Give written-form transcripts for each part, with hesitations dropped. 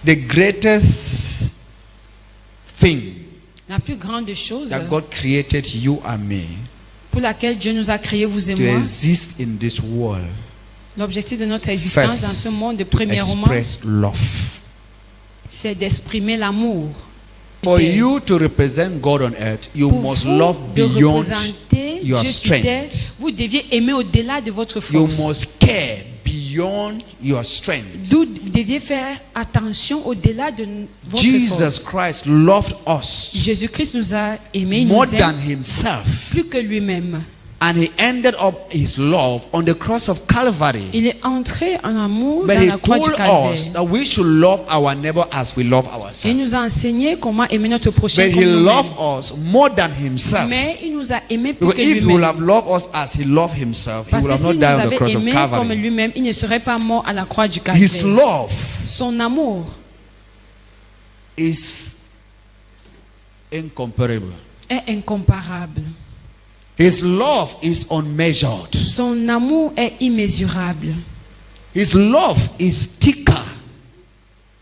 The greatest thing La plus grande chose that God created you and me pour laquelle Dieu nous a créés, vous et to moi, exist in this world, l'objectif de notre existence dans ce first, monde, to premièrement, express love. c'est d'exprimer l'amour. For you to represent God on earth, you Pour must vous love de beyond représenter your Dieu sur terre, strength. vous deviez aimer au-delà de votre You force. must care beyond your strength. Vous deviez faire attention au-delà de votre Jesus force. Christ loved us Jésus-Christ nous a aimés, il more nous than aime himself. plus que lui-même. And he ended up his love on the cross of Calvary. Il est entré en amour But dans he la croix du told Calvaire. us that we should love our neighbor as we love Il ourselves. nous a enseigné comment aimer notre prochain But comme he nous-mêmes. loved us more than himself. Mais il nous a aimés plus Because que if he would have lui-même. loved us as he loved himself, he Parce would que have not s'il nous died on the avait cross of aimés comme Calvary. lui-même, il ne serait pas mort à la croix du His Calvaire. love Son amour is incomparable. est incomparable. His love is unmeasured. Son amour est immesurable. His love is thicker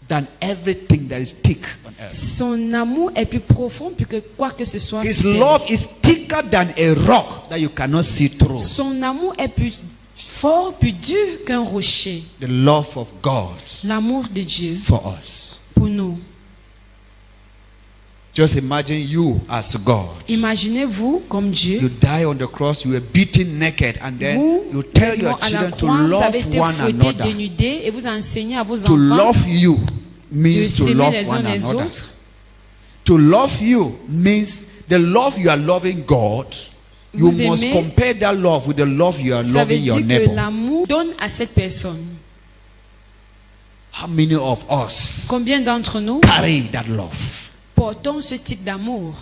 than everything that is thick on earth. Son amour est plus profond que quoi que ce soit. His sur terre. love is thicker than a rock that you cannot see through. Son amour est plus fort, plus dur qu'un rocher. The love of God L'amour de Dieu for us. pour nous. Just imagine you as God. Imaginez-vous comme Dieu. You die on the cross, you were beaten naked, and then Vous, you tell your tellement à la children to croix, vous love avez été one fouettés, another. dénudés, et vous enseignez à vos To enfants love you de means to s'aimer love les uns one les another. autres. To love you means the love you are loving God. You Vous must aimez- compare that love with the love you are Ça veut loving your dire que neighbor. l'amour donne à cette personne. How many of us Combien d'entre nous carry that love? portons ce type d'amour?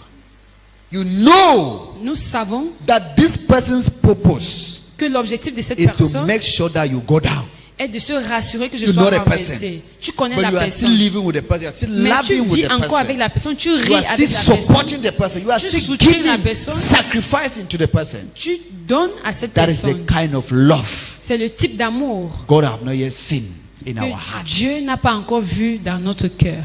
You know Nous savons that this person's purpose que l'objectif de cette is to personne make sure that you go down. est de se rassurer que je You sois know the renversé. person. Tu connais But la you are still personne. living with the person, you are still Mais tu laughing with vis the encore avec person. la personne. Tu You ris are still avec la personne. supporting the person. You are Tu still soutiens la giving, personne. sacrificing to the person. Tu donnes à cette That is the personne. kind of love C'est le type d'amour God have not yet seen in our que hearts. Dieu n'a pas encore vu dans notre cœur.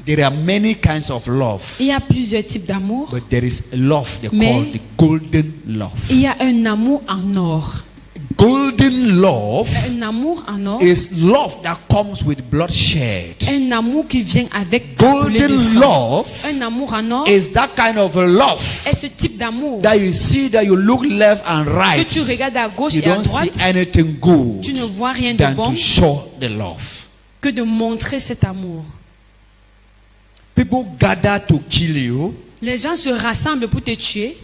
There are many kinds of love, Il y a plusieurs types d'amour. but there is a love they Mais- call the golden love. Il y a un amour en or. Golden love Un amour en or. is love that comes with bloodshed. Un amour qui vient avec la coulée de Golden sang. love Un amour en or is that kind of a love est ce type d'amour that you see, that you look left and que right, tu regardes à gauche you et à don't see droite. anything good Tu ne vois rien de than bon to show the love. que de montrer cet amour. People gather to kill you. Les gens se rassemblent pour te tuer.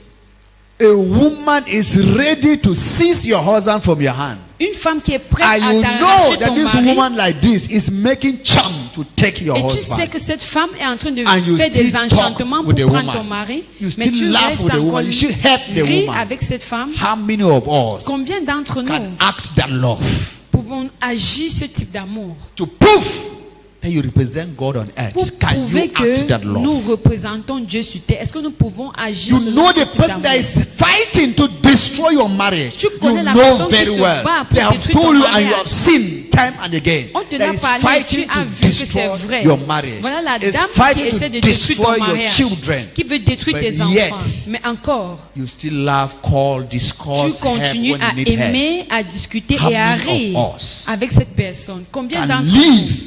A woman is ready to seize your husband from your hand. Une femme qui est prête And à you know t'arracher that ton this mari. woman like this is making charm to take your Et tu husband. sais que cette femme est en train de And you faire des still enchantements talk with pour the prendre woman. ton mari. You Mais still tu laugh restes with the encore woman. You should help the rire woman. avec cette femme. How many of us Combien d'entre nous can act that love pouvons agir ce type d'amour to prove that you represent God on pour earth? Can you prouver act that que nous love? représentons Dieu sur terre? Est-ce que nous pouvons agir You selon know ce the type person that d'amour? is fighting to destroy your marriage. Tu You connais la know personne qui very se well. bat pour They have détruire ton told you and you mariage. have seen time and again. On te That l'a is parlé, tu fighting as to vu que c'est destroy vrai. your marriage. Voilà la It's dame qui fighting essaie to de détruire ton destroy your mariage, children. qui veut détruire But tes yet, enfants. Mais encore, You still love, call, tu discuss, help continues when à you need help. aimer, à discuter How et à many rire of us avec cette personne. Combien And d'entre nous leave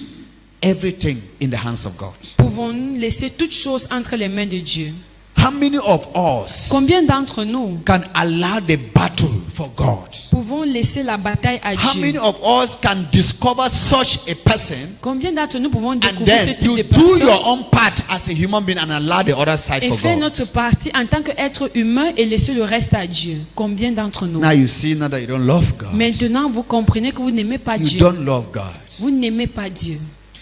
everything in the hands of God. pouvons laisser toutes choses entre les mains de Dieu? How many of us Combien d'entre nous can allow the battle for God? pouvons laisser la bataille à How many Dieu? of us can discover such a person Combien d'entre nous pouvons and découvrir ce then type you de do personne your own part as a human being and allow the other side et for faire God? notre partie en tant qu'être humain et laisser le reste à Dieu? Combien d'entre nous? Now you see now that you don't love God. Maintenant, vous comprenez que vous n'aimez pas You Dieu. don't love God. Vous n'aimez pas Dieu.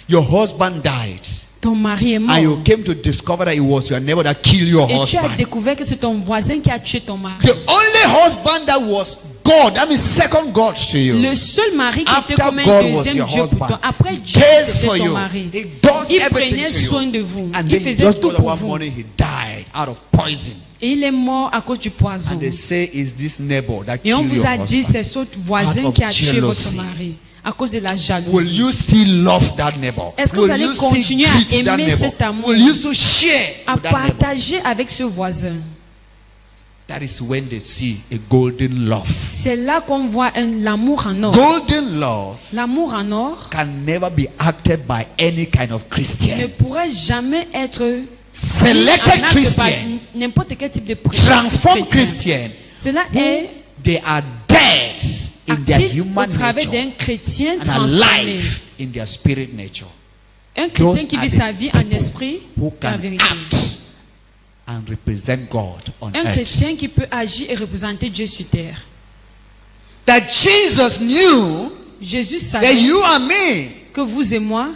Your husband died Ton mari est mort. and you came to discover that it was your neighbor that killed your Et tu as husband. découvert que c'est ton voisin qui a tué ton mari. The only husband that was God, that means second God to you. Le seul mari qui After était comme un God was deuxième your Dieu pour husband. toi. Après He Dieu, cares for c'était ton you. mari. He does Il everything prenait to you. soin de vous. And Il then he faisait just tout got pour one vous. morning, he died out of poison. Et il est mort à cause du poison. And they say it's this neighbor that Et on killed vous your a dit, husband. c'est ce voisin Out of qui a tué jealousy. votre mari à cause de la Will jalousie. you still love that neighbor? Est-ce que vous Will allez you still continuer à greet that aimer neighbor? cet amour? Will you still share À with that neighbor? partager avec ce voisin. That is when they see a golden love. C'est là qu'on voit l'amour en or. Golden love L'amour en or can never be acted by any kind of ne Christian. pourrait jamais être Selected mis en acte par Christian, n'importe quel type de transformed chrétien. Christian, Cela est they are dead in their actif au human travers nature d'un chrétien and transformé. alive in their spirit nature. Un chrétien Those qui are vit the sa vie en people esprit who et en can vérité. act and represent God on Un earth. chrétien qui peut agir et représenter Dieu sur terre. That Jesus knew Jésus that savait you and me que vous et moi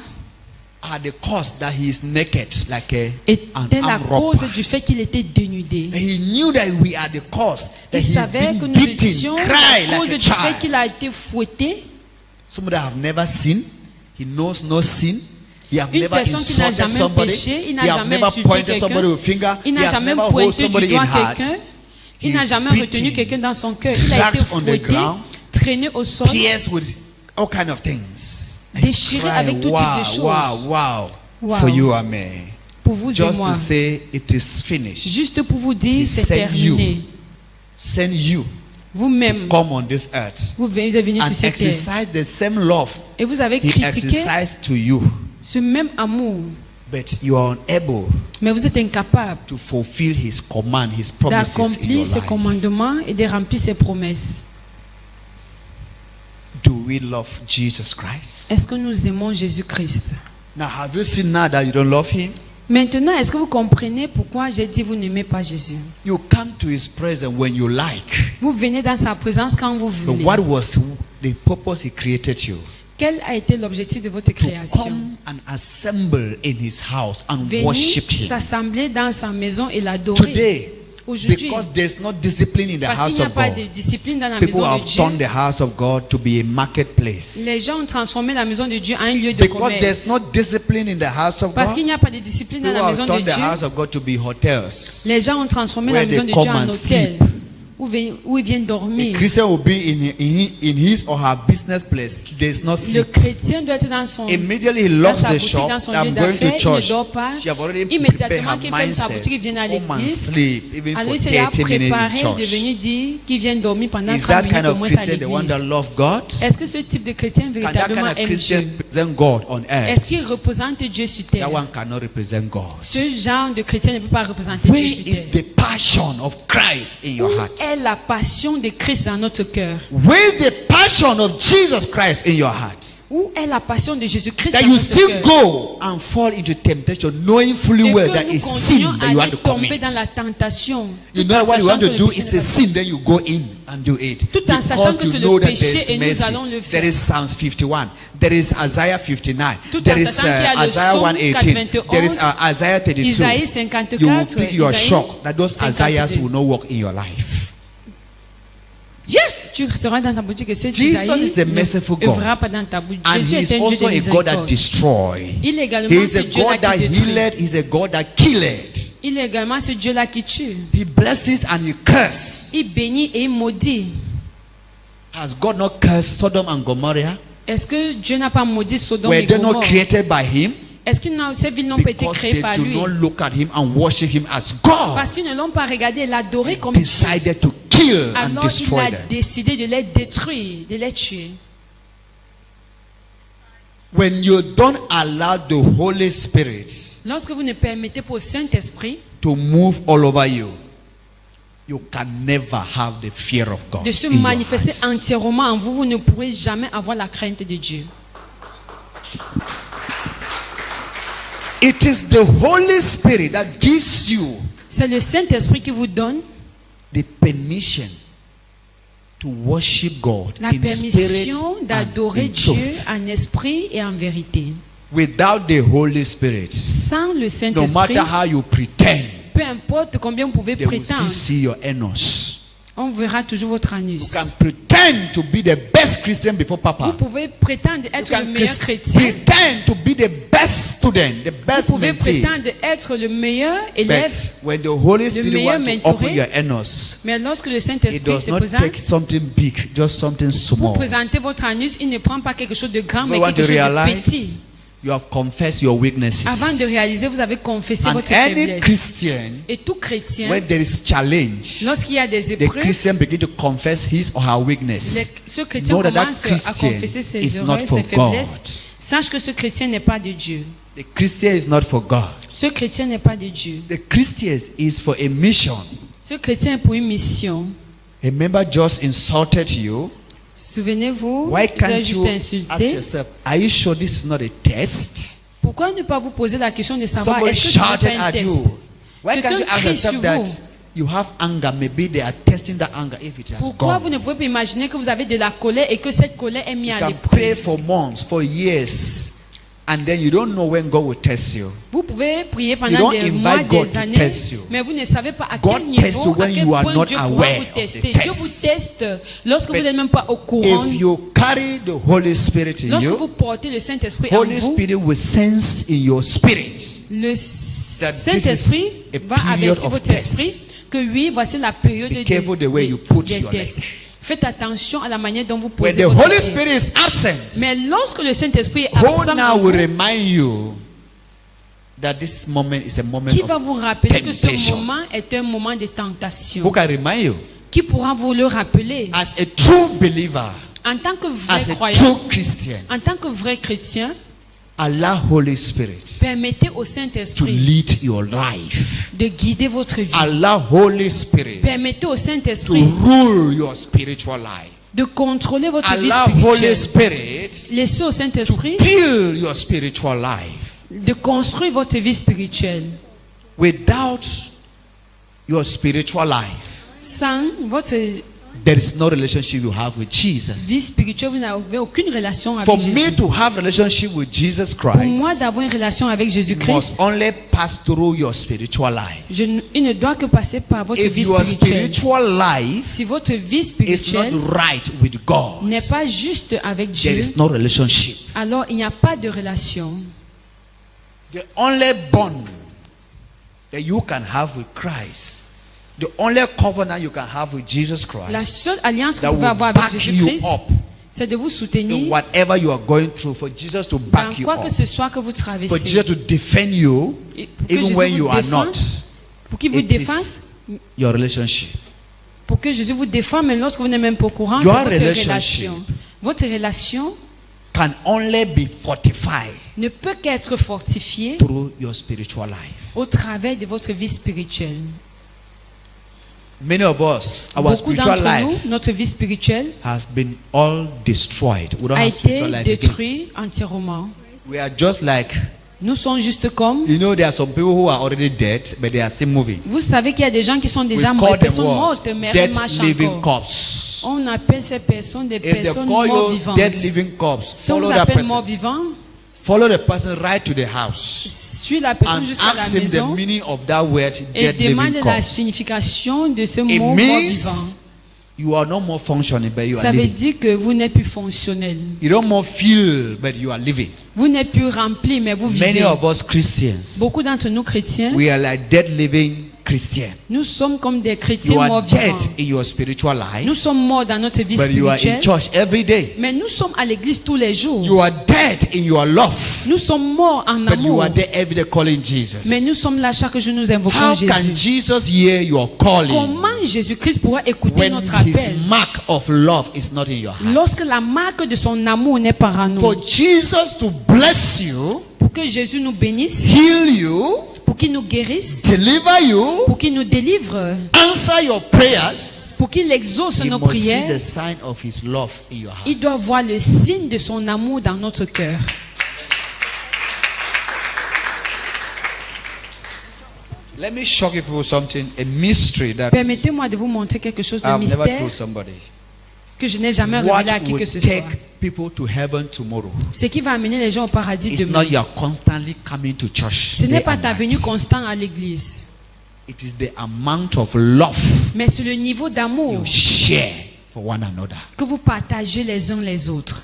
are the cause that he is naked like an étaient la armed cause robber. du fait qu'il était dénudé. He knew that we are the cause that Il he is savait being que nous beaten, étions cry la cause like a du fait child. qu'il a été fouetté. Somebody have never sinned. He knows no sin. He have Une never personne qui n'a insulted jamais somebody. péché, il n'a He have jamais never insulté pointed somebody quelqu'un, with finger. il He n'a has jamais never hold pointé somebody du in doigt heart. quelqu'un, He il n'a is jamais beaten, retenu quelqu'un dans son cœur. Il a dragged été on the fouetté, ground, traîné au sol, pierced with all kind of things. And he's déchiré crying, avec tout type de wow, choses. wow, wow, Wow. for you and me. pour vous et Just moi. to say it is finished. Juste pour vous dire, He c'est sent terminé. Send you Vous-même, come on this earth vous êtes venus and sur cette terre exercise the same love et vous avez he critiqué exercised to you, ce même amour, but you are unable mais vous êtes incapable to fulfill his command, his promises in your d'accomplir ses life. commandements et de remplir ses promesses. Do we love Jesus Christ? Est-ce que nous aimons Jésus-Christ? Now, have you seen now that you don't love him? Maintenant, est-ce que vous comprenez pourquoi j'ai dit vous n'aimez pas Jésus? You come to his presence when you like. Vous venez dans sa présence quand vous But voulez. what was the purpose he created you? Quel a été l'objectif de votre To création? come and assemble in his house and Venir worship him. s'assembler dans sa maison et l'adorer. Today, Aujourd'hui, because there's no discipline in the parce house qu'il n'y a of pas God, de discipline dans la people maison de have Dieu, turned the house of God to be a marketplace. les gens ont transformé la maison de Dieu en un lieu de Because there's commerce. no discipline in the house of Parce God, qu'il n'y a pas de discipline dans people la have maison de turned the Dieu, house of God to be hotels. les gens ont transformé la Where maison they de Dieu come en and hôtel sleep. où ils viennent A dormir. Christian will be in his or her business place. There's no Le sleep. chrétien doit être dans son Immediately he dans locks sa the boutique, shop. dans son I'm lieu going to d'affaires, il ne church. dort pas. She have already prepared Immédiatement her qu'il ferme sa mindset. boutique, il vient à Come and l'église. sleep, even for Alors il s'est 30 minutes in préparé de church. venir dire qu'il vient dormir pendant Is 30 that minutes kind au of moins à Christian the one that l'église. love God? Est-ce que ce type de chrétien Can that kind véritablement of aime Christian Dieu? represent God on Est-ce qu'il earth? représente Dieu sur That terre? one cannot represent God. Ce genre de chrétien ne peut pas représenter Where Dieu sur is terre. the passion of Christ in your heart? Est la passion de Christ dans notre cœur? Where is the passion of Jesus Christ in your heart? Où est la passion de Jésus-Christ That dans you notre still cœur? go and fall into temptation, knowing fully Et well que that nous it's continuons sin that à you have aller to tomber commit. dans la tentation. You Tout know en what you sachant want que to le do péché is n'est a pas- sin, then you go in and do it. Tout en sachant Because que you c'est know le that péché there's et nous mercy. allons le faire. There is Psalms 51. There is Isaiah 59. Tout en There is sachant qu'il y a le Isaiah psaume 118. There is Isaiah 32. Isaïe You will 54, be, you are Isaïe shocked that those 52. Isaiahs will not work in your life. Yes. Tu seras dans ta boutique et ce Jesus Isaïe is a merciful ne God. œuvrera pas dans ta boutique. And Jésus he est is un Dieu also de a God that miséricorde. destroys. Il est He également is ce a Dieu-là God that qui détruit. healed. He is a God that killed. Il est également ce Dieu-là qui tue. He blesses and he curses. Il bénit et il maudit. Has God not cursed Sodom and Gomorrah? Est-ce que Dieu n'a pas maudit Sodome Were et they not Gomorrhe? created by him? Est-ce que ces villes n'ont pas été Because créées they par do lui? not look at him and worship him as God. Parce qu'ils ne l'ont pas regardé et l'adoré comme Dieu. Decided to kill and Alors il destroy a them. décidé de les détruire, de les tuer. When you don't allow the Holy Spirit Lorsque vous ne permettez pas au Saint-Esprit to move all over you, you can never have the fear of God de se in your manifester hearts. entièrement en vous, vous ne pourrez jamais avoir la crainte de Dieu. It is the Holy Spirit that gives you C'est le Saint-Esprit qui vous donne the permission to worship God la in spirit permission and d'adorer in Dieu truth. en esprit et en vérité. Without the Holy Spirit, Sans le no Saint-Esprit, matter how you pretend, peu importe combien vous pouvez they will still prétendre, see your enos. On verra toujours votre You anus. can pretend to be the best Christian before Vous Papa. pouvez prétendre You être can le meilleur chrétien. pretend to be the best student, the Vous best pouvez mentee. prétendre être le meilleur élève. But when the Holy Spirit meilleur wants to mentoré, open your anus, Mais lorsque le it Saint-Esprit does se not présente, take something big, just something vous small. présentez votre anus, il ne prend pas quelque chose de grand, mais You want quelque to chose de petit. realize you have confessed your weaknesses. Avant de réaliser, vous avez confessé And votre any faiblesse. Christian, Et tout chrétien, when there is challenge, lorsqu'il y a des the épreuves, Christian begin to confess his or her weakness. ce chrétien Know that commence à Christian confesser ses is erreurs, not for ses faiblesses. God. Sache que ce chrétien n'est pas de Dieu. The Christian is not for God. Ce chrétien n'est pas de Dieu. The Christian is for a mission. Ce chrétien est pour une mission. A member just insulted you. Souvenez-vous, Why vous avez can't juste you ask insulté. yourself, are you sure this is not a test? Pourquoi ne pas vous poser la question de savoir Somebody est-ce que ce n'est shouted pas un at test? you. Why can't you Quelqu'un ask crie yourself sur that vous. you have anger? Maybe they are testing that anger if it has Pourquoi vous gone. ne pouvez pas imaginer que vous avez de la colère et que cette colère est mise You à can pray l'épreuve? for months, for years, and then you don't know when God will test you. Vous pouvez prier You pendant don't des invite mois, God des to années, test you. mais vous ne savez pas à God quel tests you niveau, à when quel you are point not Dieu pourra aware vous of the tester. test. Dieu vous teste lorsque But vous n'êtes même pas au courant. If you carry the Holy Spirit in Lorsque you, vous portez le Saint-Esprit en Holy vous, Spirit will sense in your spirit le that Saint-Esprit this is a va period avertir of votre test. esprit que oui, voici la période Be careful the way you put des your tests. leg. Faites attention à la manière dont vous When posez the votre Holy pied. Spirit is absent, Mais lorsque le Saint-Esprit est who absent, now en will vous, remind you that this moment is a moment qui va of vous rappeler que ce temptation? moment est un moment de Who tentation? can remind you? Qui pourra vous le rappeler? As a true believer, En tant que vrai as a croyant, true Christian, en tant que vrai chrétien, allow Holy Spirit permettez au to Saint-Esprit lead your life. de guider votre vie. Allow Holy Spirit Permettez au to Saint-Esprit rule your spiritual life. de contrôler votre vie Allow Holy spirituelle. Spirit Laissez au Saint-Esprit build your spiritual life. de construire votre vie spirituelle. Without your spiritual life, Sans votre there is no relationship you have with Jesus. vie spirituelle, vous n'avez aucune relation avec For Jésus. me to have relationship with Jesus Pour moi, Christ, d'avoir une relation avec Jésus-Christ, must only pass through your spiritual life. il ne doit que passer par votre If vie your spirituelle. spiritual life Si votre vie is not spirituelle right with God, n'est pas juste avec there Dieu, is no relationship. alors il n'y a pas de relation. The only bond that you can have with Christ, the only covenant you can have with Jesus La Christ, seule alliance que that vous pouvez will avoir avec back you Jésus-Christ, up c'est de vous in soutenir whatever you are going through, for Jesus to dans back you quoi que up, ce soit que vous for traversez. Jesus to defend you, Et pour que even Jésus when vous you are défende, not. pour qu'il vous It défende, is your relationship. pour que Jésus vous défende, mais lorsque vous n'êtes même pas au courant, c'est Your votre relationship relation. Votre relation Can only be fortified ne peut qu'être fortifiée through your spiritual life. au travers de votre vie spirituelle. Many of us, our Beaucoup spiritual d'entre life nous, notre vie spirituelle has been all destroyed. We don't a have spiritual été life again. détruite entièrement. We are just like, Nous sommes juste comme, you know, there are some people who are already dead, but they are still moving. vous savez qu'il y a des gens qui sont We déjà morts, call des them personnes what? mortes, mais elles Dead marchent living encore. corpse. On appelle ces personnes des If they personnes call morts you vivantes. dead living corpse, Si on follow vous that appelle mort person. vivant, Follow the person right to the house suis la personne and jusqu'à la ask him the maison meaning of that word, et dead demande living la corpse. signification de ce It mot mort vivant. means you are no more functioning, but you Ça are veut living. dire que vous n'êtes plus fonctionnel. You don't more feel, but you are living. Vous n'êtes plus rempli, mais vous Many vivez. of us Christians, Beaucoup d'entre nous chrétiens, we are like dead living Christians. nous sommes comme des You chrétiens are morts dead vivants. in your spiritual life, Nous sommes morts dans notre vie but you are in spirituelle, church every day. mais nous sommes à l'église tous les jours. You are dead in your love, Nous sommes morts en but you amour, are there every day calling Jesus. mais nous sommes là chaque jour, nous invoquons How Jésus. can Jesus hear your calling Comment Jésus-Christ pourra écouter when notre his appel mark of love is not in your heart? lorsque la marque de son amour n'est pas en nous? For Jesus to bless you, Pour que Jésus nous bénisse, heal you, pour qu'il nous guérisse, deliver you, pour qu'il nous délivre, answer your prayers, pour qu'il exauce he nos must see the prières, sign of his love in your heart. il doit voir le signe de son amour dans notre cœur. Let me shock you people something, a mystery that Permettez-moi de vous montrer quelque chose de I've never mystère told somebody. que je n'ai jamais What révélé à qui will que ce soit. take people to heaven tomorrow? Ce qui va amener les gens au paradis It's demain. not you're constantly coming to church. Ce n'est day pas and ta night. venue constante à l'église. It is the amount of love mais c'est le niveau d'amour you share for one another. que vous partagez les uns les autres.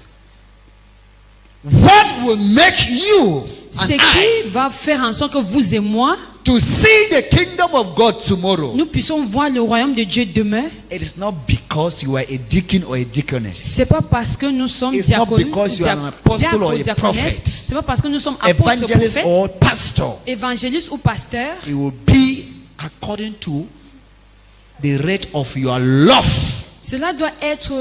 What will make you Ce and I qui va faire en sorte que vous et moi, to see the kingdom of God tomorrow? nous puissions voir le royaume de Dieu demain. It is not because you are a deacon or a deaconess. C'est pas parce que nous sommes It's not diacones, because you are an apostle or a prophet, c'est pas parce que nous sommes apôtres, evangelist prophètes, or pastor. évangélistes ou pasteurs. It will be according to the rate of your love. Cela doit être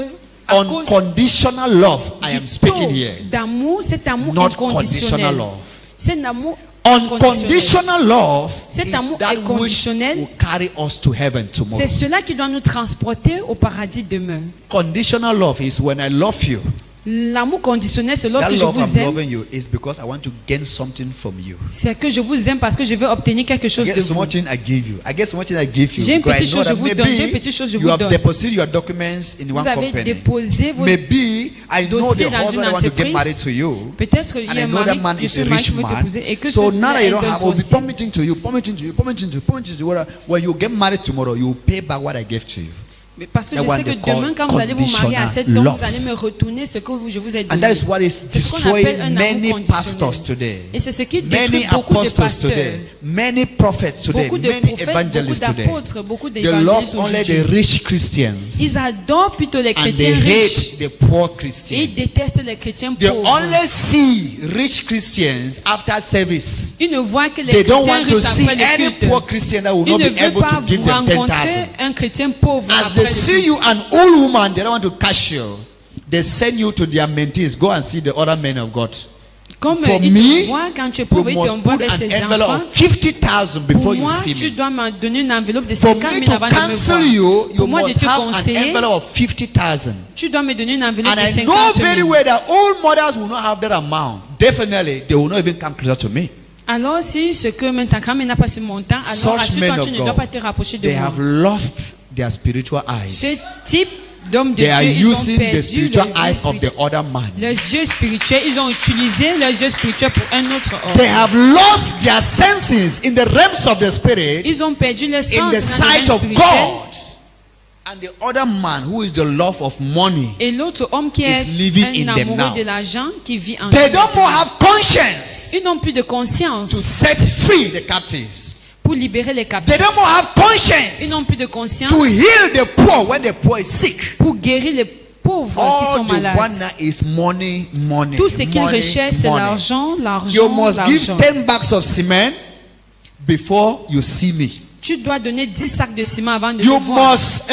à cause Unconditional love, I du am speaking taux here. d'amour, cet amour Not inconditionnel. conditional love. C'est un amour inconditionnel. Unconditional love Cet is amour that which inconditionnel, will carry us to heaven tomorrow. c'est cela qui doit nous transporter au paradis demain. Conditional love is when I love you. L'amour conditionnel, c'est lorsque That je love vous I'm aime. loving you is because I want to gain something from you. C'est que je vous aime parce que je veux obtenir quelque chose I de get vous. something I give you. I get something I give you. J'ai une because I petite know chose, je that vous donne. J'ai une maybe petite chose, je you vous have donne. deposited your documents in Vous one avez company. déposé vos Maybe I know the dossiers dans husband une I want to get entreprise. married to you. Peut-être il And y a I un know mari, that man je is suis a marié, rich je veux man. t'épouser. Et que So ce now that you don't have, I will be sorcier. promising to you, promising to you, promising to you, promising to you. When you get married tomorrow, you will pay back what I gave to you. Mais parce que je That one sais que they call demain, quand vous allez vous marier à cet homme, conditional vous allez me retourner ce que je vous ai And donné. that is what is C'est ce qu'on appelle destroying un many amour pastors conditionnel. today. Et c'est ce qui détruit Many beaucoup de apostles pasteurs, today, many prophets today, beaucoup de many prophètes, beaucoup evangelists today. d'apôtres, beaucoup They love d'évangélistes only the aujourd'hui. rich Christians Ils adorent plutôt les and chrétiens they riches hate the poor et Christians. ils détestent les chrétiens They pauvres. only see rich Christians after service. Ils ne voient que les They don't chrétiens want to riches see après le any culte. poor Christian that will Ils not ne be veulent able pas to give vous them rencontrer 10,000. un chrétien pauvre As après they le see culte. you, an old woman, they don't want to cash you. They send you to their mentees. Go and see the other men of God. Comme For ils me, te voient quand tu es You pauvre, ils must t'envoient put vers an ses envelope enfants. of 50,000 before Pour you moi, see tu me. dois me donner une enveloppe de For 50 me 000 to avant de me cancel voir. you, you Pour moi de must te have an conseiller, envelope of 50,000. tu dois me donner une enveloppe And de I 50 know 000. very well that old mothers will not have that amount. Definitely, they will not even come closer to me. Alors si ce que ta grand-mère n'a pas ce montant, alors Such men assure-toi, of tu ne God, dois pas te rapprocher de They moi. have lost their spiritual Ce eyes. type d'hommes de They are Dieu, ils ont using the perdu spiritual leurs eyes of yeux the other man. leurs yeux spirituels, ils ont utilisé leurs yeux spirituels pour un autre They homme. have lost their senses in the realms of the spirit, Ils ont perdu le in sens the dans le sight règne of spirituel. God. And the other man, who is the love of money, Et l'autre homme qui est is living in un them amoureux now. de l'argent, qui vit en they don't more have conscience Ils n'ont plus de conscience to set free the captives. pour libérer les They captifs. don't more have Ils conscience n'ont plus de conscience to heal the poor when the poor is sick. pour guérir les pauvres qui All sont they malades. want now is money, money. Tout ce qu'ils money, recherchent, c'est money. l'argent, You l'argent, must give l'argent. 10 bags of cement before you see me. Tu dois donner 10 sacs de ciment avant de You me voir. must,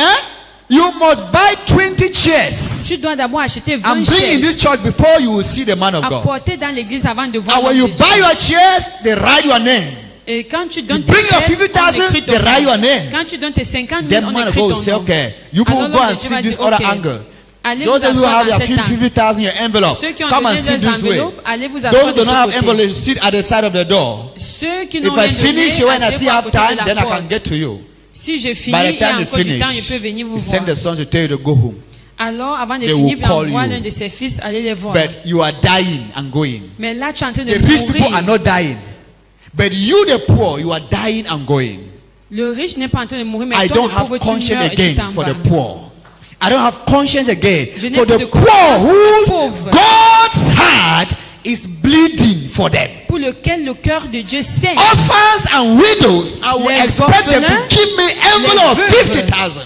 you must buy 20 chairs Tu dois d'abord acheter 20 and bring in this chaises, church before you will see the man of God. apporter dans l'église avant de voir And when l'homme you de Dieu. buy your chairs, they write your name. Et quand tu donnes You tes bring your chaises, on 50,000, écrit ton they write your nom. name. Quand tu donnes tes 50 000, Then on man of écrit God ton will say, nom. okay, you Alors will go l'homme and de Dieu see va this dire, other ok, angle. allez vous Those who asseoir have dans their cet angle. 50,000 in your envelope, Ceux qui ont come and donné sit leurs this way. enveloppes, allez vous asseoir Those de who don't have ce côté. envelope, sit at the side of the door. Ceux qui If n'ont I rien finish donné, when I still asseyez-vous à have côté time, de la then I can porte. get to you. Si je finis, By the il y a time you encore du temps, je finish, peux venir vous you voir. send the sons to tell you to go home. Alors, avant de They finir, will il call envoie you. l'un de ses fils aller les voir. But you are dying and going. Mais là, tu es en train de The rich people are mourir. not dying. But you, the poor, you are dying and going. Le riche n'est pas en train de mourir, mais I toi, don't le have pauvre, tu conscience meurs et tu again t'en for vas. the poor. I don't have conscience again Je n'ai for plus the de poor conscience pour les who pauvres. God's heart is bleeding for them. Pour lequel le cœur de Dieu saigne. Orphans and widows, I will Les expect them to orphelins, give me envelope of les veuves. 50,000.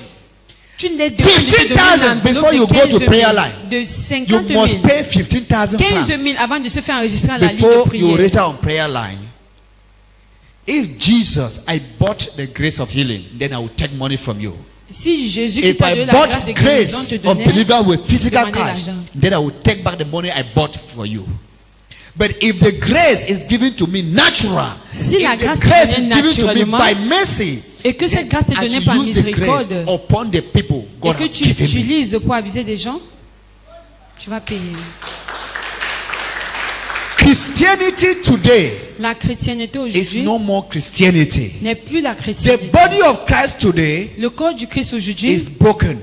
Tu ne les demandes de te donner 15,000 une enveloppe before you de go to 15 000, prayer line. de You 50 000, must pay 15,000 15 000 francs avant de se faire enregistrer à la ligne de before you prière. raise on prayer line. If Jesus, I bought the grace of healing, then I will take money from you. Si Jésus qui If t'a I donné la grâce de bought guérison te grace of donnait, deliverance with physical demander cash, l'argent. then I will take back the money I bought for you. But if the grace is given to me natural, Si if la the grâce grace te is donnée given to me naturellement, by mercy, et que cette grâce t'est I donnée should par use the grace miséricorde, upon the people et God que has tu given me. utilises pour abuser des gens, tu vas payer. Christianity today La chrétienté is aujourd'hui no more Christianity. n'est plus la The chrétienté. body of Christ today Le corps du Christ aujourd'hui, is broken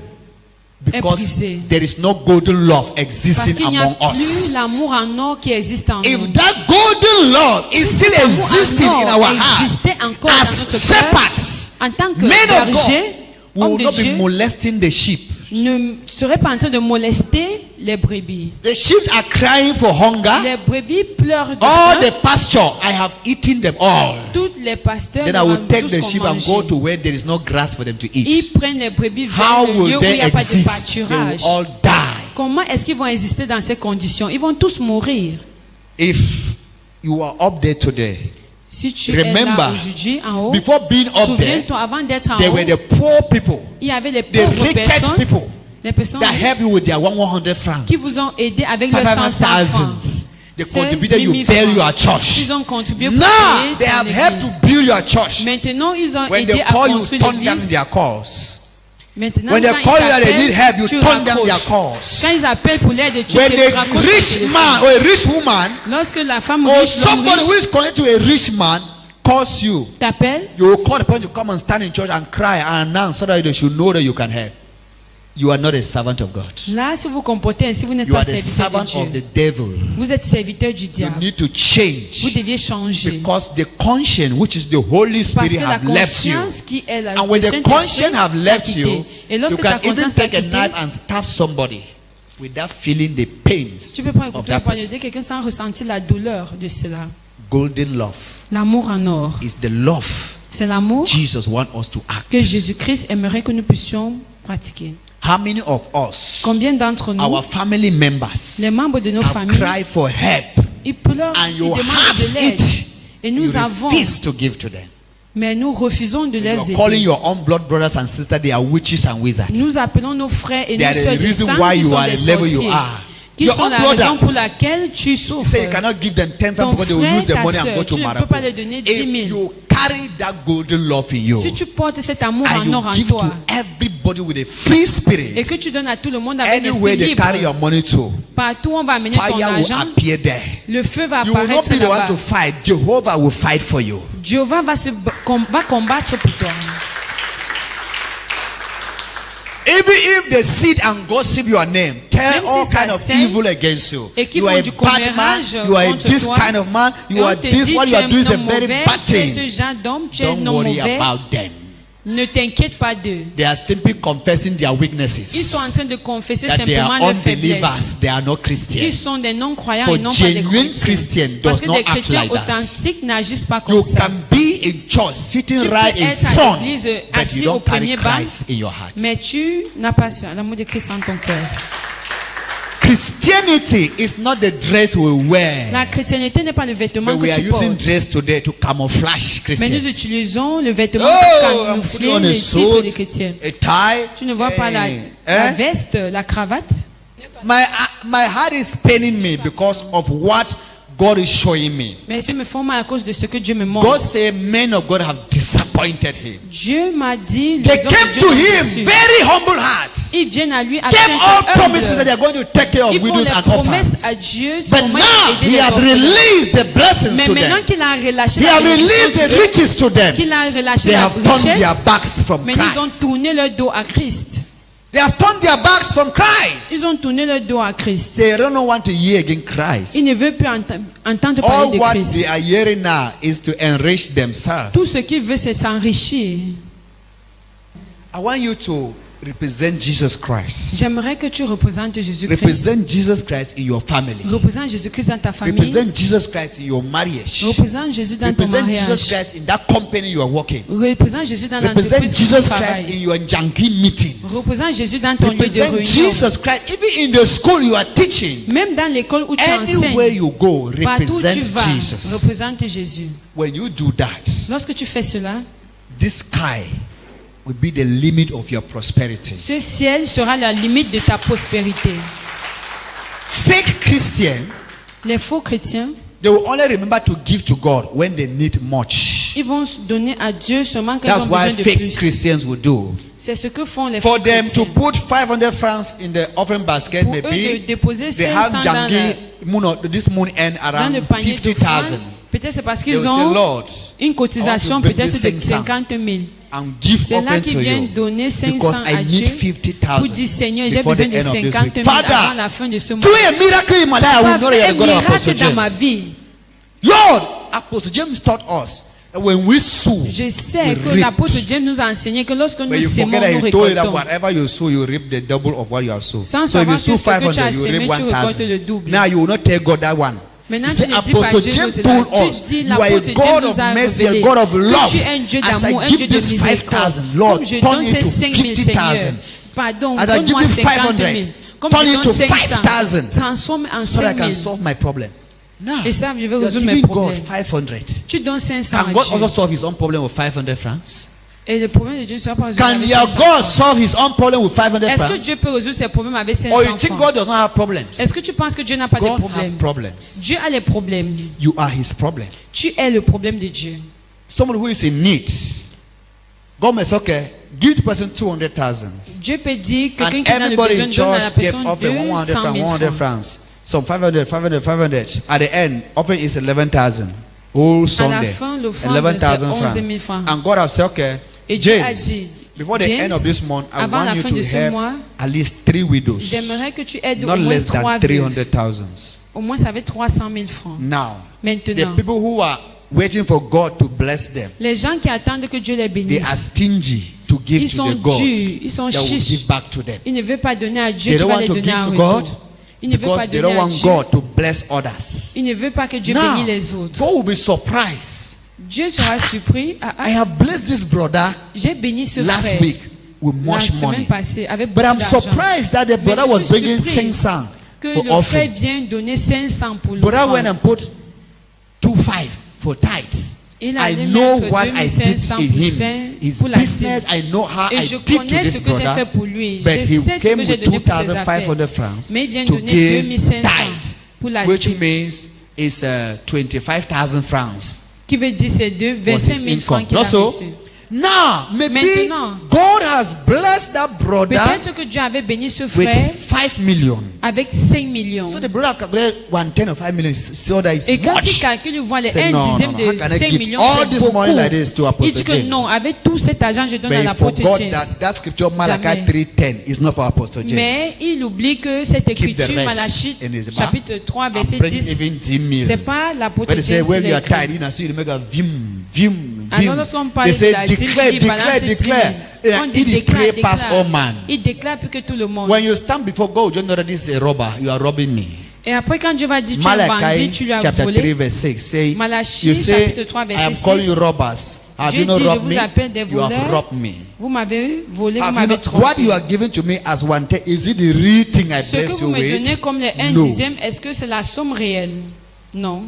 because brisé. there is no golden love parce existing qu'il n'y a among plus us. l'amour en or qui existe en nous. If that golden love is still cet amour en existing in or our heart existait encore dans as notre cœur, shepherds, en tant que Men of God berger, homme will de not be Dieu, molesting the sheep. ne serait pas en train de molester les brebis. The sheep are crying for hunger. Les brebis pleurent de All faim. the pasture, I have eaten them all. Toutes les pasteurs Then I leur will ont take tous the qu'on sheep and mangeait. go to where there is no grass for them to Ils eat. prennent les brebis How vers le lieu will où il n'y they a pas de exist? They will pâturage. all die. Comment est-ce qu'ils vont exister dans ces conditions? Ils vont tous mourir. If you are up there today, Si tu es remember, là aujourd'hui en haut, before being up there, souviens-toi, avant d'être en there haut, were the poor people, il y avait les the pauvres richest personnes, people les personnes that riches help you with their 100 francs, qui vous ont aidé avec leurs 100 francs. 500,000. They 16 contributed 000 you build francs. your church. Ils ont contribué pour Now payer they ton have helped église. to build your church. Maintenant, ils ont When aidé they à call you, construire turn down l'église. their calls. Maintenant, When they quand call ils you that they need help, you tu turn down raccroches. their calls. Quand ils appellent pour l'aide, tu When te a raccroches au rich téléphone. man or a rich woman Lorsque la femme or riche, l'homme somebody who riche is connected to a rich man calls you, t'appelle, you will call the person to come and stand in church and cry and announce so that they should know that you can help. You are not a servant of God. là, si vous comportez ainsi, vous n'êtes You pas are the serviteur de servant of Dieu. the devil. Vous êtes serviteur du You diable. need to Vous change deviez changer. because the conscience, which is the Holy Parce Spirit, que la have left you. conscience qui est la And when le the Saint-Esprit conscience have t'a left quitté. you, Et you lorsque ta can even conscience t'a take a quitté, knife and stab somebody without feeling the pains tu peux prendre un of couteau that et poignarder person. quelqu'un sans ressentir la douleur de cela. Golden love L'amour en or. is the love C'est l'amour Jesus wants us to act. que Jésus-Christ aimerait que nous puissions pratiquer. How many of us, Combien d'entre nous, our family members, les membres de nos have familles, cried for help ils pleurent, and ils you demandent have de l'aide. it, Et you nous avons, refuse to give to them. mais nous refusons de You les are calling aider. your own blood brothers and sisters, they are witches and wizards. Nous appelons nos frères et They nos are the sœurs des reason saints why qui you sont are des the level you sorciers, are. qui Your sont own la raison brothers. pour laquelle tu You souffres. say you cannot give them 10 Ton francs because they will frère, use the ta money and go sœur, to tu ne peux Marathon. pas leur donner 10 000. If you carry that golden love in you Si tu portes cet amour and en you or en give toi to everybody with a free et spirit, que tu donnes à tout le monde avec un anywhere esprit they carry libre, your money to, partout où on va amener ton fire will argent, appear there. le feu va You will not apparaître be the one là-bas. to fight. Jehovah will fight for you. Jéhovah va combattre pour toi. Even if they sit and gossip your name, tell Même all si ça kind of saigne evil against you. et qu'ils You are font a du bad man. commérage You are contre this toi, kind of man. et You on are te this. dit What tu you are es doing is un a homme very mauvais, bad tu es ce thing. genre d'homme, tu es un Don't homme worry mauvais. about them. Ne t'inquiète pas d'eux. They are simply confessing their Ils weaknesses. sont en train de confesser That they simplement are leurs faiblesses. unbelievers. They are not Qui Christians. sont des non-croyants For et non pas des genuine chrétiens. Christian Parce does que not des act chrétiens like that. authentiques n'agissent pas You comme ça. can be in church, sitting Tu peux right in être à front, l'église, but assis you au don't carry premier banc, Christ in your heart. Mais tu n'as pas l'amour de Christ en ton cœur. Christianity is not the dress we wear. La chrétienté n'est pas le vêtement But que we are tu using portes. dress today to camouflage Mais nous Christians. utilisons le vêtement Oh, pour I'm putting camoufler on a les titres des suit, chrétiens. a tie. Tu ne vois pas la Eh? veste, la cravate. My heart is paining me because of what God is showing me. Mais je me font mal à cause de ce que Dieu me God montre. said men of God have disappointed him. Dieu m'a dit, les They hommes de came Dieu to m'ont him déçu. very humble heart. Ils viennent à lui avec Gave un all cœur promises that humble. they are going to take care of Ils font widows des and promesses à orphans. Dieu sur But comment now aider he les has orphelins. released the blessings Mais to maintenant them. qu'il a relâché He la has released bénédiction the sur eux, riches to them. qu'il a relâché They la have turned their richesse, backs from mais ils ont Christ. tourné leur dos à Christ. They have turned their backs from Christ. Ils ont tourné leur dos à Christ. They don't want to hear again Ils Christ. ne veulent plus entendre All parler de what Christ. they are hearing now is to enrich Tout themselves. ce qu'ils veulent, c'est s'enrichir. I want you to represent Jesus Christ. J'aimerais que tu représentes Jésus-Christ. Represent Jesus Christ in your family. Représente Jésus-Christ dans ta famille. Represent Jesus Christ in your marriage. Représente Jésus dans ton Represent Jesus mariage. Christ in that company you are working. Représente Jésus dans Represent l'entreprise où tu Jesus Christ in travailles. your Janky meeting. Représente Jésus dans ton lieu de Represent réunion. Jesus Christ even in the school you are teaching. Même dans l'école où tu Anywhere enseignes. you go, Partout où tu represent vas, Jesus. représente Jésus. When you do that, Lorsque tu fais cela, this sky will be the limit of your prosperity. ce ciel sera la limite de ta prospérité. Fake Christians, Les faux chrétiens, they will only remember to give to God when they need much. ils vont se donner à Dieu seulement quand ils That's ont why besoin de fake plus. Christians will do. C'est ce que font les For faux them chrétiens. to put 500 francs in the offering basket, Pour eux de maybe déposer they have 500 dans, this moon end dans around le panier de 50,000. peut-être c'est parce They qu'ils will say, ont Lord, une cotisation I want to bring peut-être this de 500 50 000. and give C'est là offering qu'ils to viennent you donner 500 because à I Dieu need 50,000 pour dire Seigneur, j'ai before besoin the de end of this 50 week. 000 avant Father, la fin de ce mois. do a miracle in my life. I will Va not faire hear un the God of Apostle miracle dans ma James. vie. Lord, Apostle James taught us And when we sow, Je sais we que reap. l'apôtre James nous a enseigné que lorsque But nous you sémons, forget that nous he told you that récoltons. whatever you sow, you reap the double of what you have sown. Sans So if you savoir sow que ce que tu 500, as you sémé, reap tu récoltes le 1,000. double. Now you will not tell God that one. Maintenant, You tu say, ne dis pas Apostle Dieu James l'autre told là. us, Tu dis, you are a l'apôtre God James of nous a mercy, a révélé God of que love. tu es un Dieu As d'amour, I un give Dieu de this miséricorde. 5,000, Lord, Comme je turn donne it ces to 5 000, 50,000. Seigneur. Pardon, As I give donne-moi you 50 500, 000. Comme turn je it donne to 500, 5,000. transforme en So that I 5 can 000. solve my problem. Now, Et ça, je vais you are résoudre mes giving God problèmes. 500. Tu donnes 500 à Can God Dieu. also solve his own problem with 500 francs? Et le problème de Dieu ne sera pas résolu Can avec your 500 God francs. solve his own problem with 500 Est-ce que francs? Dieu peut résoudre ses problèmes avec 500 Or you think francs? God does not have problems? Est-ce que tu penses que Dieu n'a pas de God problème? has problems. Dieu a les problèmes. You are his problem. Tu es le problème de Dieu. Somebody who is in need. God may say, okay, give the person 200,000. Dieu peut dire And quelqu'un qui a le everybody besoin in donne à la church gave personne offering 100 200 francs, 000 100 francs. francs. Some 500, 500, 500. At the end, offering is 11,000. Whole À la Sunday. fin, l'offrande 11,000 c'est 11 francs. 000 francs. And God has said, okay, Et Dieu a James, dit, before the James, end of this month, I avant la want you fin de to ce help mois, at least 3 widows. j'aimerais que tu aides Not au moins less 3 than veuves. 300,000. Au moins, ça fait 300 000 francs. Now, the Maintenant, people who are waiting for God to bless them, les gens qui attendent que Dieu les they are bénisse, stingy to give ils to sont the God durs, ils sont that will chiches. give back to them. Ils ne veulent pas donner à Dieu They qui don't va want les to donner give en to retour. God Ils ne veulent pas because they donner don't à want Dieu. God to bless others. Ils ne veulent pas que Dieu Now, bénisse les autres. God will be surprised. Dieu sera surpris. I have blessed this brother J'ai béni ce last frère week with la much semaine money. passée avec But beaucoup I'm d'argent. surprised that the Mais brother je was suis bringing surpris 500 que for le frère offering. vient donner 500 pour le Brother went frère. and put 2,500 for tithes. Il a I allé know mettre what I did 2500 in pour him. saint- His pour la business, dîme. I know how Et I je did to connais this ce que j'ai brother. fait pour lui. But Je he sais ce came que j'ai with donné pour ses affaires. 2,500 francs Mais il vient to donner give 2500 tithe, pour la which dîme. means it's 25,000 francs. Qui veut dire c'est deux, Was 25 his 000 francs income. qu'il a Also, reçus. now, maybe Maintenant, God has blessed that brother peut-être que Dieu avait béni ce with frère 5 million. avec 5 millions. So the brother calculated 1/10 of 5 million. So that is Et quand il much. calcule, il voit les Say, 1 no, dixième no, no. How de can I 5 give millions. all c'est this money beaucoup. like this to Il Apostle dit que James? non, avec tout cet argent, je donne But à he l'apôtre forgot James. that scripture Malachi Jamais. 3:10 is not for Apostle James. Mais il oublie que cette Keep the écriture, rest Malachie, in his mouth. chapitre 3, I'm verset bringing 10, even 10 million. c'est pas l'apôtre But they say James when qui you l'a are écrit. tired, you make a vim, vim, Alors vim. lorsqu'on parle They de say la dîme, declare, il dit, balance declare, 10 000. declare. On dit It pray déclare, past all déclare. man. Il déclare plus que tout le monde. When you stand before God, you know that this is a robber. You are robbing me. Et après quand Dieu va dire tu es un bandit, Malachi tu lui as chapter 3 volé. verse 6 say, Malachie, you say, chapitre 3, I verset am calling 6. you robbers. Have Dieu you not dit, je robbed vous me? appelle des You have voleurs. robbed me. Vous m'avez volé, vous Have you m'avez not, trompé. what you are giving to me as 1/10, is it the real thing I Ce que bless vous you me donnez with? comme les 1 No. dixième, est-ce que c'est la somme réelle? Non.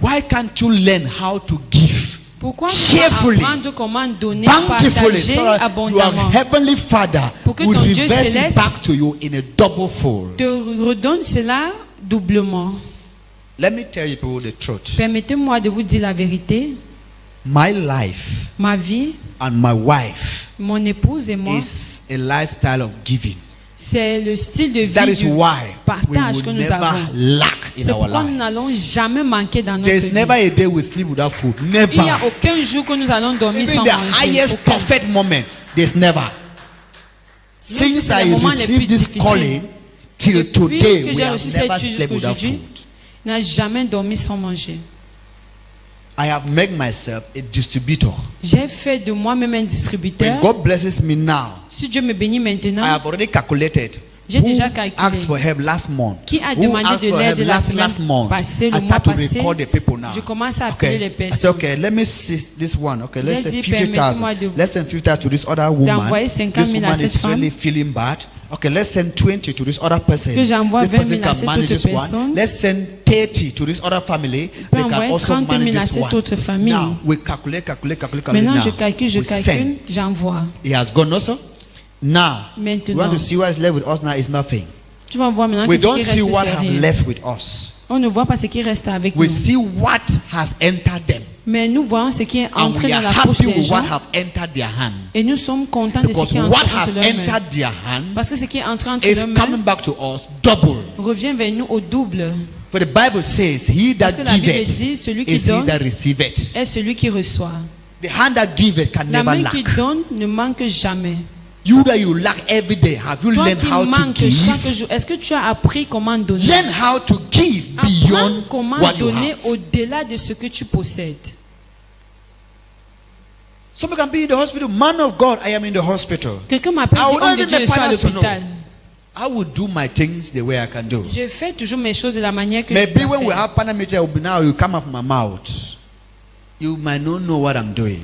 Why can't you learn how to give Pourquoi cheerfully, ne pas apprendre comment donner, bountifully, partager so that your abondamment? heavenly Father Pour que will ton Dieu reverse it céleste back to you in a double fold? Te redonne cela doublement. Let me tell you people the truth. Permettez-moi de vous dire la vérité. My life Ma vie, and my wife mon épouse et moi, is a lifestyle of giving. c'est le style de That vie is du why we partage will que nous never avons. lack in C'est our pourquoi nous life. n'allons jamais manquer dans notre There's vie. never a day we sleep without food. Il n'y a Never. aucun jour que nous allons dormir Even sans the manger. highest Aucun. perfect moment, there's never. si Since c'est les I moments les received plus this difficiles, calling till Depuis today, que we j'ai have reçu never cette slept jusqu'au without aujourd'hui, food. n'a jamais dormi sans manger. I have made myself a distributor. J'ai fait de moi-même un distributeur. When God blesses me now, Si Dieu me bénit I maintenant, have already calculated. J'ai Who déjà calculé. asked for help last month? Qui a Who demandé asked de for l'aide help la last semaine month? passée, I le mois start to passé, record the people now. je commence à appeler les I personnes. said, okay, let me see this one. Okay, let's J'ai say dit, 50,000. permettez-moi de- Let's send 50,000 to this other woman. d'envoyer 50 This 000 à woman cette is femme. really feeling bad. Okay, let's send 20 to this other person. Que j'envoie This 20 person 000 à can cette manage autre this one. personne. Let's send 30 to this other family. peux They can envoyer also 30 000 manage à this cette one. autre famille. Now we calculate. Maintenant, now. je calcule, We send. j'envoie. He has gone also. Now we Maintenant. want to see what is left with us now is nothing. Tu vas voir maintenant We que ce don't qui see reste, what c'est have rien. left with us. On ne voit pas ce qui reste avec We nous. see what has entered them. Mais nous voyons ce qui est And entré we dans are la poche happy des with what gens. have entered their hand. Et nous sommes contents de ce Because qui est what entré has entre leurs mains. entered their hand Parce que ce qui est entré entre is leurs mains coming back to us double. revient vers nous au double. For the Bible says, he Parce that que la Bible giveth dit, celui qui is he donne that receiveth. est celui qui reçoit. The hand that giveth can La never main lack. qui donne ne manque jamais. You that you lack every day, have you Toi learned qui how to manques chaque give? jour, est-ce que tu as appris comment donner? Learn how to give Apprends beyond comment what you donner have. au-delà de ce que tu possèdes. Somebody can be in the hospital. Man of God, I am in the hospital. Quelqu'un m'appelle, I dit, will homme not de even Dieu, je make suis à partners to know. l'hôpital. I will do my things the way I can do. Je fais toujours mes choses de la manière que Maybe je when peux we faire. have partner meeting, now you come out from my mouth. You might not know what I'm doing.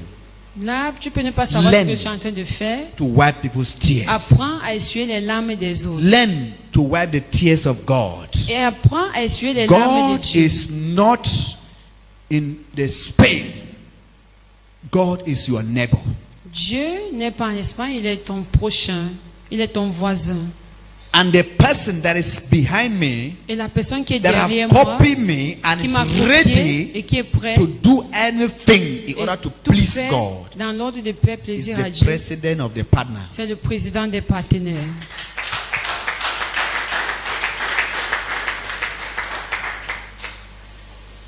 Là, tu peux ne pas savoir Learn ce que je suis en train de faire. To wipe people's tears. Apprends à essuyer les larmes des autres. Learn to wipe the tears of God. Et apprends à essuyer les larmes God de Dieu. is not in the space. God is your neighbor. Dieu n'est pas en Espagne, il est ton prochain. Il est ton voisin. And the person that is behind me, Et la personne qui est that derrière have moi, copied me and qui is m'a copié ready et qui est prêt to do anything in et order to tout please faire God, dans l'ordre de faire is plaisir à the Dieu. president of the partner. C'est le président des partenaires.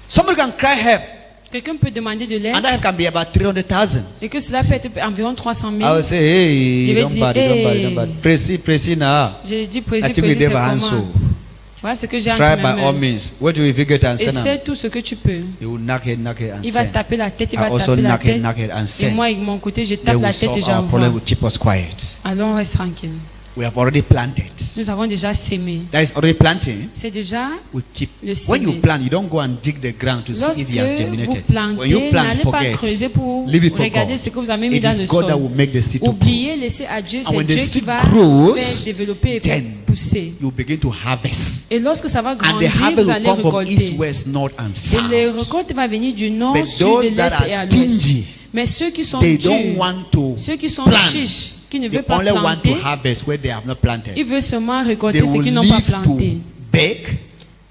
Somebody can cry help, Quelqu'un peut demander de l'aide and that can be about 300,000. et que cela peut être environ 300 000. I will say, hey, Je vais don't dire, bad, don't bad, hey. don't bad. Presi now. J'ai dit I précis, think we c'est never answer. comment. Voilà ce que j'ai entre Try mes by all mains. means. What do you figure and send Essaie them? tout ce que tu peux. He will knock it, and Il va send. taper la tête, il I va also taper la knock tête. it, and Et send. moi, de mon côté, je They tape will la tête et solve our problem. j'envoie. Will keep us quiet. Alors on reste tranquille. We have already planted. Nous avons déjà sémé. That is already planting. C'est déjà We keep. le When you semer. plant, you don't go and dig the ground to see Lorsque if you have vous germinated. plantez, When you plant, n'allez pas forget. creuser pour Leave it for regarder God. ce que vous avez mis It dans is le God that sol. will make the seed to grow. Oubliez, laissez à Dieu, And c'est when the Dieu qui seed va grows, faire développer et faire then pousser. You begin to harvest. Et lorsque ça va And the grandir, harvest vous will allez come from east, récolter. west, north, and Et les south. récoltes vont venir du nord, But sud, those de that l'est are et à l'ouest. stingy, Mais ceux qui sont they don't durs, want to ceux qui sont plant. chiches, qui ne They veulent pas only want to planter, harvest where they have not planted. ils veulent seulement récolter They ce will qu'ils n'ont pas live planté. to beg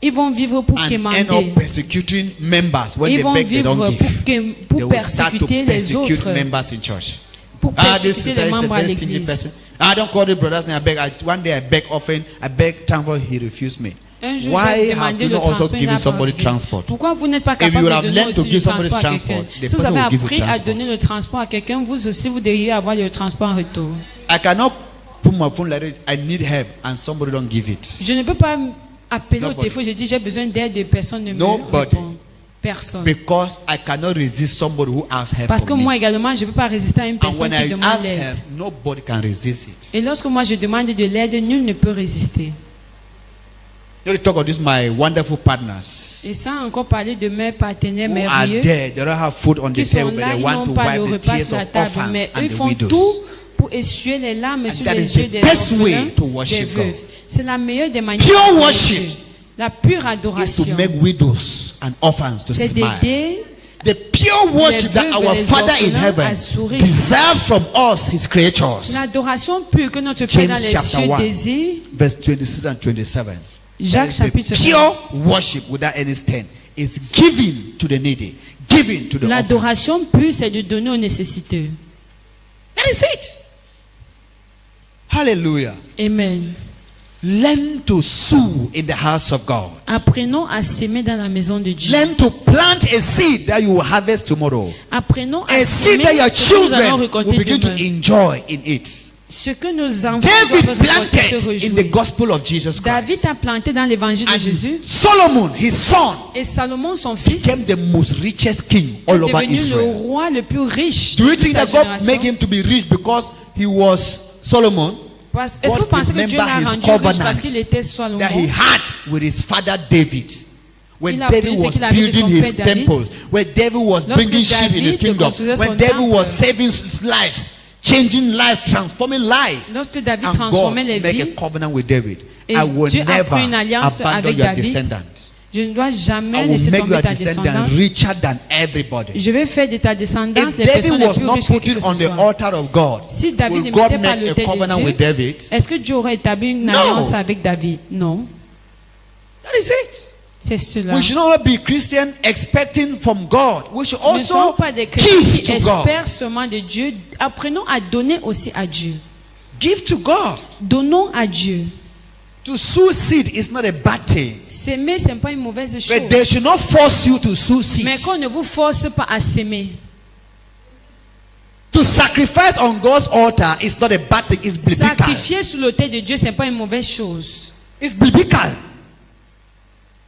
Ils vont vivre pour and end quémander. up persecuting members. When Ils they vont beg, they don't vivre give. They pour will start to persécuter les persecute autres, members in church. pour This persécuter sister les is a membres à very stingy l'église. person. I don't call the brothers name. One day I beg offering. I beg transport. He refused me. Un jour, Why j'ai have demandé you le not also transport, il given n'a pas somebody refusé. transport? Pourquoi vous n'êtes pas If you capable have de donner learned to aussi give le somebody transport à quelqu'un? transport, the Si vous person avez will give you appris à transport. donner le transport à quelqu'un, vous aussi vous devriez avoir le transport en retour. I cannot put my phone like this. I need help, and somebody don't give it. Je ne peux pas appeler au Nobody. téléphone, je dis j'ai besoin d'aide de personne ne me Nobody. répond. Personne. Because I cannot resist somebody who asks help Parce que from moi me. également, je ne peux pas résister à une And personne when qui I demande ask l'aide. help, nobody can resist it. Et lorsque moi je demande de l'aide, nul ne peut résister. You talk about this, my wonderful partners Et sans encore parler de mes partenaires who are merveilleux there. They don't have food on the qui sont table, but là, they ils want n'ont to pas le wipe the repas tears sur la of table, orphans mais eux and ils the font widows. tout pour essuyer les larmes sur that les is yeux the des best way orphelins, to des worship veuves. God. C'est la meilleure des manières Pure d'adorer worship Dieu. La pure Is to adoration, make widows and orphans to c'est smile. d'aider The pure worship that veuves our et les Father in orphelins heaven à sourire. deserves from us, His creatures. l'adoration pure que notre Père James dans les chapter cieux 1. désire. Verse 26 and 27. Jacques That is chapitre the 1. pure worship without any stain is giving to the needy, giving to the orphan. L'adoration pure, c'est de donner aux nécessiteux. That is it. Hallelujah. Amen. Learn to sow in the house of God. Apprenons à s'aimer dans la maison de Dieu. Learn to plant a seed that you will harvest tomorrow. Apprenons à A seed s'aimer that your ce que nous allons children will récolter begin to demain. enjoy in it. Ce que nos enfants David doivent récolter se planted in the réjouir. gospel of Jesus David Christ. a planté dans l'évangile de And Jésus. Solomon, his son, Et Salomon, son fils, became the most richest king est all over devenu le Israel. roi le plus riche Do you de think sa that God génération. made him to be rich because he was Solomon? Est-ce que vous God pensez que Dieu l'a remember his rendu riche covenant parce qu'il était that he Salomon? had with his father David? When Il a David obtenu ce was qu'il avait de building son his père David. temples, when David was Lorsque bringing sheep in his David kingdom, construisait when son David temple. was saving lives, changing lives, transforming lives, Lorsque David and God transformait les make a vies, covenant with David. Et I will Dieu a never pris une alliance abandon avec your David. descendant. je ne dois jamais I will laisser make tomber your ta descendant descendance. richer than everybody. Je vais faire de ta descendance If les David personnes les was plus not riches que put qui it que on ce the soit. altar of God, Si David will ne God mettait pas make a l'autel covenant de with Dieu, David? est-ce que Dieu aurait établi une No. alliance avec David? Non. That is it. C'est cela. We should not be Christian expecting from God. We should Nous ne sommes also pas des chrétiens give qui to God. espèrent seulement de Dieu. Apprenons à donner aussi à Dieu. Give to God. Donnons à Dieu. To sow seed is not a bad thing. S'aimer, ce n'est pas une mauvaise chose. But they should not force you to sow seed. Mais qu'on ne vous force pas à s'aimer. To sacrifice on God's altar is not a bad thing. It's biblical. Sacrifier sur l'autel de Dieu, ce n'est pas une mauvaise chose. It's biblical.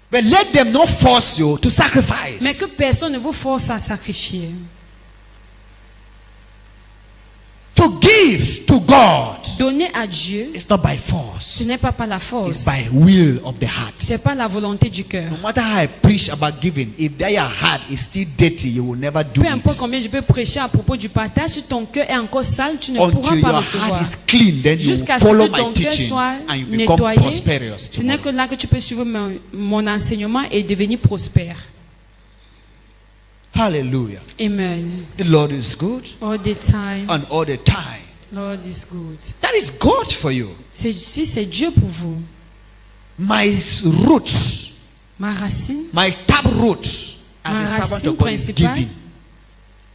But let them not force you to sacrifice. Mais que personne ne vous force à sacrifier. To give to God Donner à Dieu, is not by force. ce n'est pas par la It's force. by will of the heart. C'est pas la volonté du cœur. No matter how I preach about giving, if your heart is still dirty, you will never do Peu importe it. combien je peux prêcher à propos du partage, si ton cœur est encore sale, tu ne pourras Until pas your recevoir. heart is clean, then you Jusqu'à ce follow que my ton cœur teaching soit and you become nettoyé, prosperous. ce n'est que là que tu peux suivre mon enseignement et devenir prospère. Hallelujah. Amen. The Lord is good All the time, and all the time. Lord is good. That is God for you. Si c'est Dieu pour vous, My roots, ma racine, my tap root as Ma a servant racine of God is principale, giving.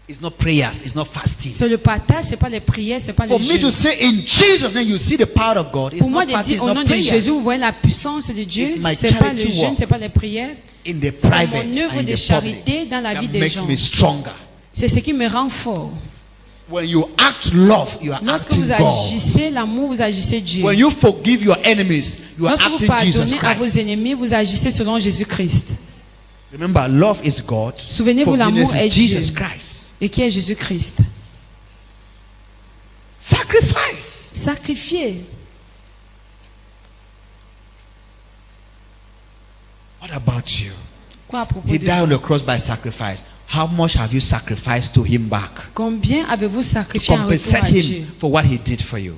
It's not prayers, it's not fasting. c'est le partage, c'est pas les prières, c'est pas For les me to jeûnes. say in Jesus' name, you see the power of God. It's Pour moi not de fasting, dire it's au not nom de prayers. Jésus, vous voyez la puissance de Dieu. It's my C'est pas le charity jeûne, work. c'est pas les prières. In the C'est private mon œuvre and in de the charité public dans la vie that des makes gens. me stronger. C'est ce qui me rend fort. When you act love, you are Lorsque acting vous God. agissez l'amour, vous agissez Dieu. When you forgive your enemies, you are Lorsque vous acting Jesus pardonnez à vos Christ. ennemis, vous agissez selon Jésus-Christ. Remember, love is God. Souvenez-vous, Forgiveness l'amour est is Jesus Dieu. Christ. Et qui est Jésus-Christ? Sacrifice. Sacrifier. What about you? Quoi à propos He de died on vous? the cross by sacrifice. How much have you sacrificed to him back? Combien avez-vous sacrifié en retour Compensate à Dieu? him for what he did for you.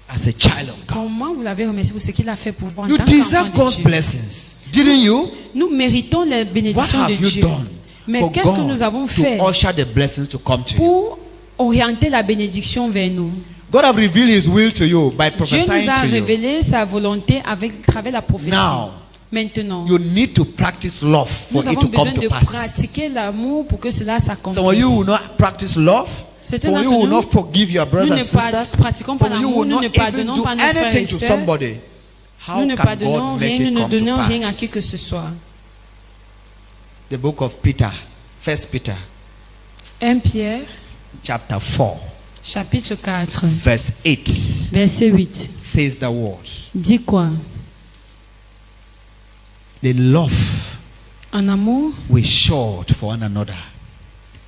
As a child of God. Comment vous l'avez remercié pour ce qu'il a fait pour vous en You tant qu'enfant deserve de God's Dieu? blessings. Didn't you? Nous méritons les What bénédictions de have you Dieu. done Mais for qu'est-ce que nous avons God fait to usher the blessings to come to you? pour orienter la bénédiction vers nous? God have revealed his will to you by Dieu prophesying nous a to you. révélé sa volonté à travers la prophétie. Now, Maintenant, you need to practice love for nous it avons to come besoin to de pass. pratiquer l'amour pour que cela Some of s'accomplisse. you will not practice love. Certains Some of you d'entre will nous, not forgive your brothers nous and ne sisters. pratiquons pas Some of you l'amour, will nous not ne even pardonnons do pas nos frères anything et to sœurs. somebody. Nous How ne can pardonnons God make rien, nous it ne come to donnons rien à qui que pass? ce soit. The book of Peter, 1 Peter, 1 Pierre, chapter 4, chapitre 4, verse 8 verset 8. says the words. Dit quoi? The love En amour, we showed for one another.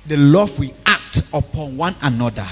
The love we act upon one another.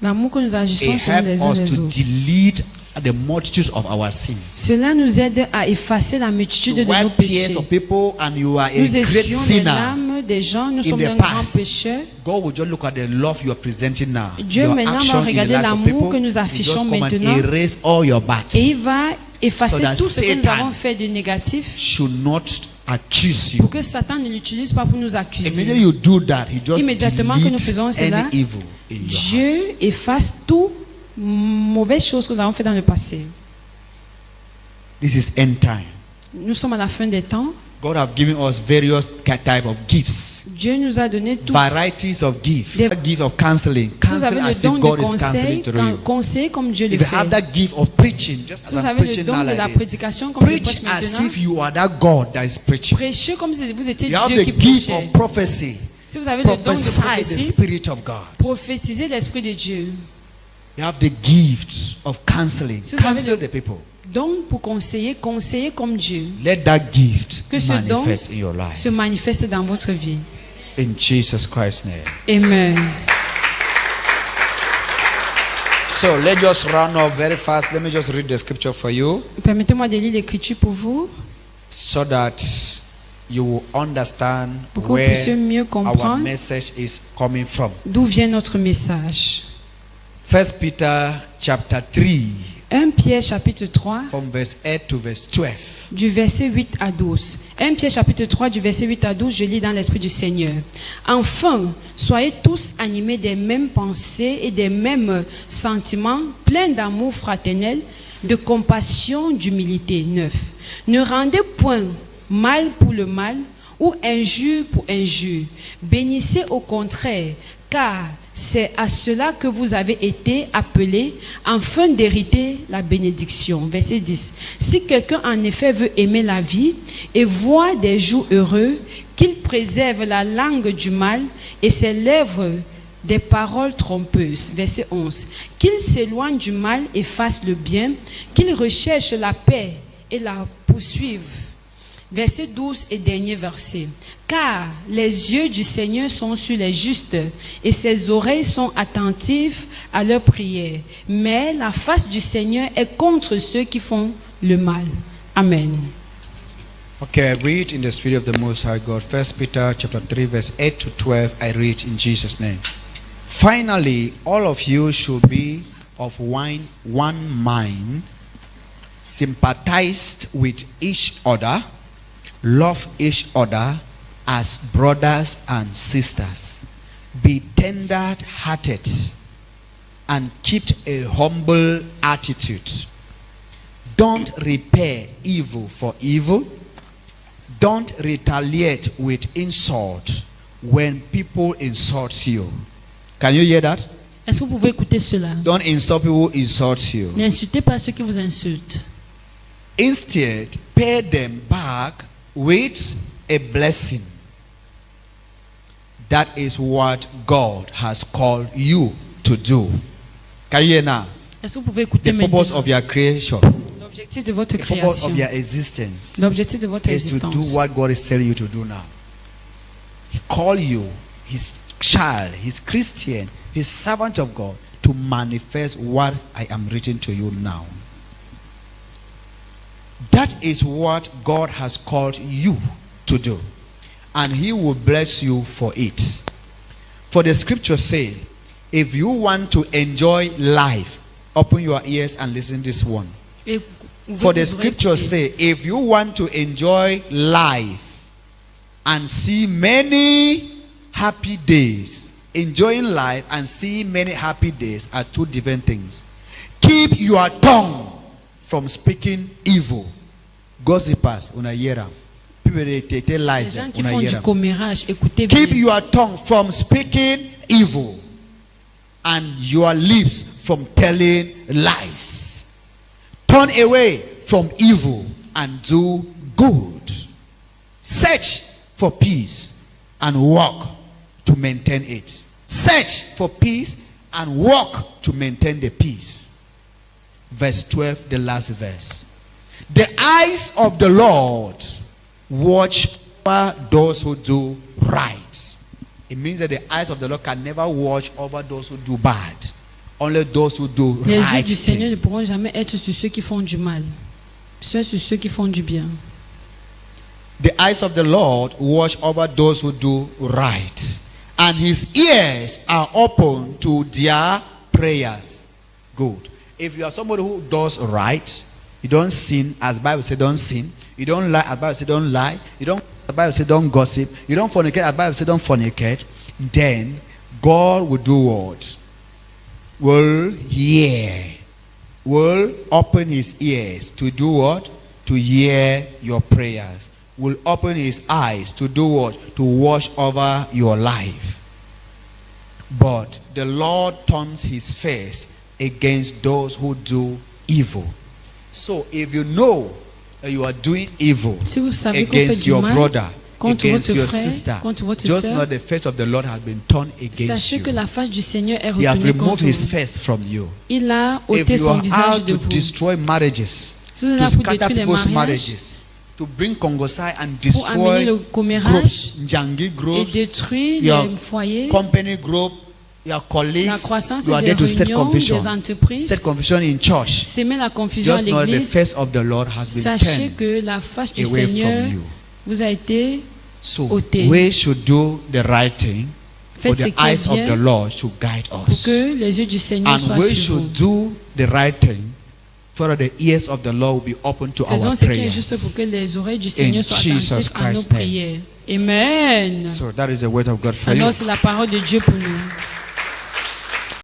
l'amour que nous agissons It selon helps les uns us les to autres. delete the multitudes of our sins. Cela nous aide à effacer la multitude de You nos wipe tears péchés. of people and you are a Nous great essucions les sinner. larmes des gens, nous sommes the un grand past. pécheur. God will just look at the love you are presenting now. Dieu Your maintenant action va in the regarder lives of l'amour people, que nous he just affichons come and maintenant. erase all your bad. Et il va effacer So that tout ce que nous Satan avons fait de négatif Should not accuse you. pour que Satan ne l'utilise pas pour nous accuser. Immediately you do that, he just Immédiatement que nous deletes faisons cela, any evil in your heart. Dieu efface tout mauvaise chose que nous avons fait dans le passé. This is end time. Nous sommes à la fin des temps. God have given us various type of gifts, Dieu nous a donné tout. varieties of gifts. Des- A gift of counseling, Si vous counsel avez as le if don God de is counseling conseil, through you. conseil comme Dieu le If you fait. have that gift of preaching, just Si as vous I'm avez le preaching don now de la like this, prédication comme je preach prêche as maintenant, if you are that God that is preaching. prêchez comme si vous étiez You have Dieu the qui gift prêchait. of prophecy. Si vous avez le don de Prophesy the prophétie, Spirit of God. prophétisez l'Esprit de Dieu. You have the gift of counseling. Si vous avez Counsel le- the people. Donc, pour conseiller comme Dieu, Let that gift que ce don manifest in your life. se manifeste dans votre vie. In Jesus Christ's name. Amen. So let's just run off very fast. Let me just read the scripture for you Permettez-moi de lire l'Écriture pour vous, so that you will understand pour que vous puissiez where mieux our comprendre message is coming from. d'où vient notre message. 1 Peter chapter 3 1 Pierre chapitre 3, from verse 8 to verse 12. du verset 8 à 12. 1 Pierre chapitre 3, du verset 8 à 12, je lis dans l'Esprit du Seigneur. Enfin, soyez tous animés des mêmes pensées et des mêmes sentiments, pleins d'amour fraternel, de compassion, d'humilité. 9. Ne rendez point mal pour le mal ou injure pour injure. Bénissez au contraire, car c'est à cela que vous avez été appelés afin d'hériter la bénédiction. Verset 10. Si quelqu'un en effet veut aimer la vie et voir des jours heureux, qu'il préserve la langue du mal et ses lèvres des paroles trompeuses. Verset 11. Qu'il s'éloigne du mal et fasse le bien, qu'il recherche la paix et la poursuive. Verset 12 et dernier verset. Car les yeux du Seigneur sont sur les justes et ses oreilles sont attentives à leurs prières. Mais la face du Seigneur est contre ceux qui font le mal. Amen. Okay, I read in the spirit of the Most High God. 1 Peter chapter 3, verse 8 to 12. I read in Jesus' name. Finally, all of you should be of one mind, sympathized with each other, love each other as brothers and sisters. Be tender-hearted and keep a humble attitude. Don't repay evil for evil. Don't retaliate with insult when people insult you. Can you hear that? Est-ce que vous pouvez écouter cela? Don't insult people who insult you. N'insultez pas ceux qui vous insultent. Instead, pay them back with a blessing. That is what God has called you to do. Can you hear now? Est-ce que vous pouvez écouter The purpose maintenant? of your creation, L'objectif de votre the purpose création, of your existence l'objectif de votre is to do existence, what God is telling you to do now. He called you, his child, his Christian, his servant of God, to manifest what I am reading to you now. That is what God has called you to do, and he will bless you for it. For the scripture say, if you want to enjoy life, open your ears and listen to this one. Et For the vous aurez scripture écouté. say, if you want to enjoy life and see many happy days, enjoying life and see many happy days are two different things. Keep your tongue from speaking evil. Gossipers, una yera. People they tell Les lies. gens qui una font du yera. commérage, écoutez bien. Keep your tongue from speaking evil and your lips from telling lies. Turn away from evil and do good. Search for peace and work to maintain it. Search for peace and work to maintain the peace. Verse 12, the last verse. The eyes of the Lord watch over those who do right. It means that the eyes of the Lord can never watch over those who do bad. Only those who do Les yeux right du Seigneur thing. ne pourront jamais être sur ceux qui font du mal, c'est sur ceux qui font du bien. The eyes of the Lord watch over those who do right, and his ears are open to their prayers. Good. If you are somebody who does right, you don't sin, as Bible says don't sin. You don't lie, as Bible says don't lie. You don't, as Bible says don't gossip. You don't fornicate, as Bible says don't fornicate. Then God will do what? Will hear, will open his ears to do what? To hear your prayers. Will open his eyes to do what? To watch over your life. But the Lord turns his face against those who do evil. So if you know that you are doing evil Si vous savez qu'on fait against du your mal brother, contre against votre your frère, sister, contre votre just know sœur, the face of the Lord has been turned against sachez you. que la face du Seigneur est He has retournée removed contre his vous. face from you. Il a If ôté you son are visage out de to vous. destroy marriages, Si vous êtes to là pour scatter détruire les people's mariages, marriages, to bring Kongosai and pour amener destroy le commérage groups, Njangi et groups, détruire your les foyers, company group, your la colleagues, croissance you are des there to set réunions, confusion. des entreprises, Set confusion in church. s'aimer la confusion à Just know the l'église. face of the Lord has been Sachez turned que la face du away Seigneur from you. vous a été So ôté. we should do the right thing, for Faites ce the qui est eyes of the bien Lord should guide pour us. que les yeux du Seigneur And soient we sur vous. should do the right thing, for the ears of the Lord will be open to Faisons our ce qui est juste pour prayers. que les oreilles du Seigneur soient Jesus attentives à nos Christ's name. prières. Amen. So that is the word of God for you. Alors c'est la parole de Dieu pour nous.